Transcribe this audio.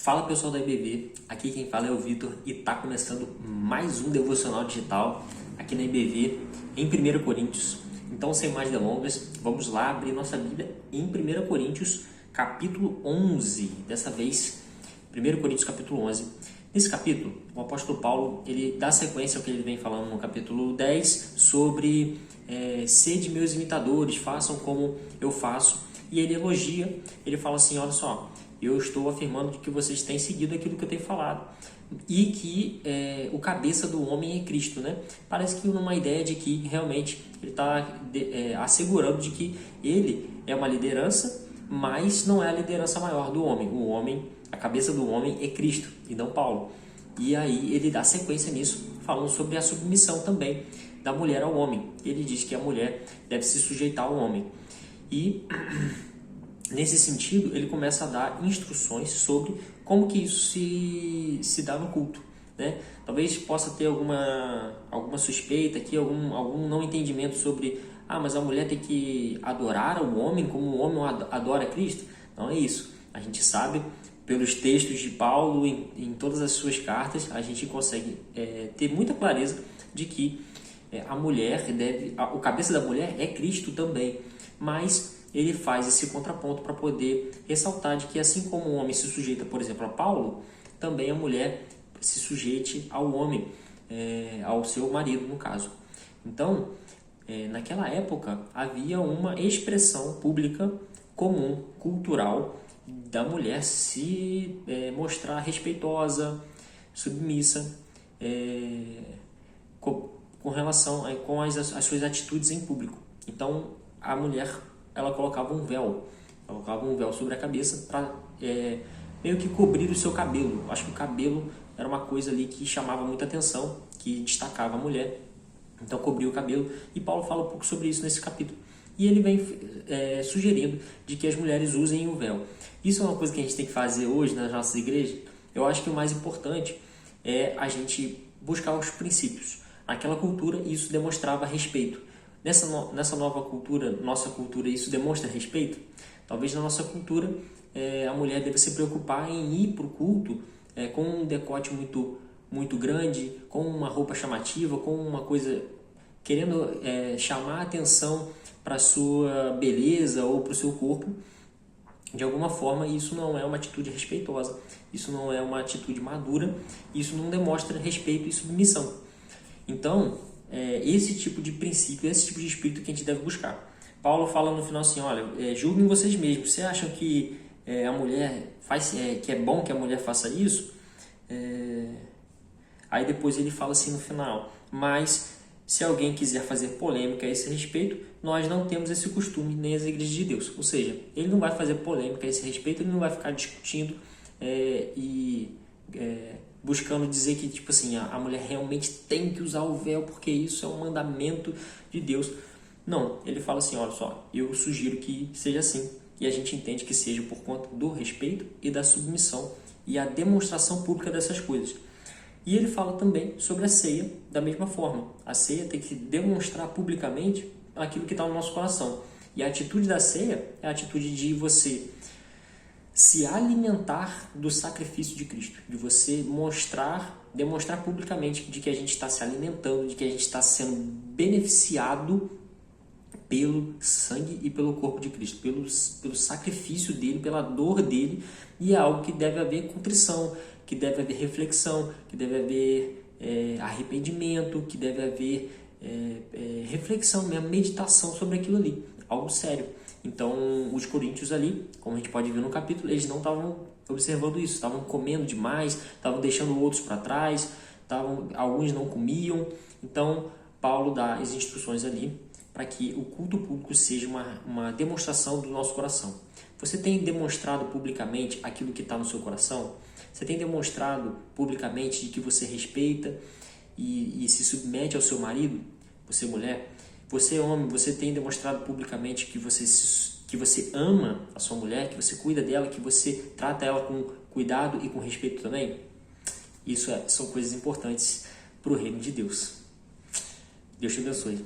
Fala pessoal da IBV, aqui quem fala é o Vitor e está começando mais um devocional digital aqui na IBV em 1 Coríntios. Então, sem mais delongas, vamos lá abrir nossa Bíblia em 1 Coríntios capítulo 11. Dessa vez, 1 Coríntios capítulo 11. Nesse capítulo, o apóstolo Paulo ele dá sequência ao que ele vem falando no capítulo 10 sobre sede meus imitadores, façam como eu faço. E ele elogia, ele fala assim, olha só, eu estou afirmando de que vocês têm seguido aquilo que eu tenho falado e que o cabeça do homem é Cristo, né? Parece que numa ideia de que realmente ele está assegurando de que ele é uma liderança, mas não é a liderança maior do homem. O homem, a cabeça do homem é Cristo e não Paulo. E aí ele dá sequência nisso, falando sobre a submissão também da mulher ao homem. Ele diz que a mulher deve se sujeitar ao homem. E nesse sentido, ele começa a dar instruções sobre como que isso se dá no culto, né? Talvez possa ter alguma suspeita aqui, algum não entendimento sobre mas a mulher tem que adorar o homem como o homem adora Cristo. Não é isso. A gente sabe, pelos textos de Paulo, em todas as suas cartas, a gente consegue ter muita clareza de que a mulher o cabeça da mulher é Cristo também, mas ele faz esse contraponto para poder ressaltar de que assim como o homem se sujeita, por exemplo, a Paulo, também a mulher se sujeite ao homem, ao seu marido, no caso. Então, naquela época, havia uma expressão pública comum, cultural, da mulher se mostrar respeitosa, submissa, com relação com as suas atitudes em público. Então, a mulher ela colocava um véu sobre a cabeça para meio que cobrir o seu cabelo. Acho que o cabelo era uma coisa ali que chamava muita atenção, que destacava a mulher, então cobria o cabelo, e Paulo fala um pouco sobre isso nesse capítulo. E ele vem sugerindo de que as mulheres usem o véu. Isso é uma coisa que a gente tem que fazer hoje nas nossas igrejas. Eu acho que o mais importante é a gente buscar os princípios. Naquela cultura, isso demonstrava respeito. Nessa nova cultura, nossa cultura, isso demonstra respeito? Talvez na nossa cultura a mulher deve se preocupar em ir para o culto com um decote muito grande, com uma roupa chamativa, com uma coisa querendo chamar a atenção para a sua beleza ou para o seu corpo. De alguma forma, isso não é uma atitude respeitosa, isso não é uma atitude madura, isso não demonstra respeito e submissão. Então, esse tipo de princípio, esse tipo de espírito que a gente deve buscar. Paulo fala no final assim, olha, julguem vocês mesmos. Você acham que a mulher que é bom que a mulher faça isso? Aí depois ele fala assim no final, mas se alguém quiser fazer polêmica a esse respeito, nós não temos esse costume nem as igrejas de Deus. Ou seja, ele não vai fazer polêmica a esse respeito, ele não vai ficar discutindo buscando dizer que tipo assim, a mulher realmente tem que usar o véu porque isso é um mandamento de Deus. Não, ele fala assim, olha só, eu sugiro que seja assim. E a gente entende que seja por conta do respeito e da submissão e a demonstração pública dessas coisas. E ele fala também sobre a ceia da mesma forma. A ceia tem que demonstrar publicamente aquilo que está no nosso coração. E a atitude da ceia é a atitude de você se alimentar do sacrifício de Cristo, de você demonstrar publicamente de que a gente está se alimentando, de que a gente está sendo beneficiado pelo sangue e pelo corpo de Cristo, pelo sacrifício dele, pela dor dele, e é algo que deve haver contrição, que deve haver reflexão, que deve haver arrependimento, que deve haver reflexão mesmo, meditação sobre aquilo ali, algo sério. Então, os coríntios ali, como a gente pode ver no capítulo, eles não estavam observando isso, estavam comendo demais, estavam deixando outros para trás, alguns não comiam. Então, Paulo dá as instruções ali para que o culto público seja uma demonstração do nosso coração. Você tem demonstrado publicamente aquilo que está no seu coração? Você tem demonstrado publicamente de que você respeita e se submete ao seu marido? Você, mulher? Você, homem, você tem demonstrado publicamente que você ama a sua mulher, que você cuida dela, que você trata ela com cuidado e com respeito também? Isso são coisas importantes para o reino de Deus. Deus te abençoe.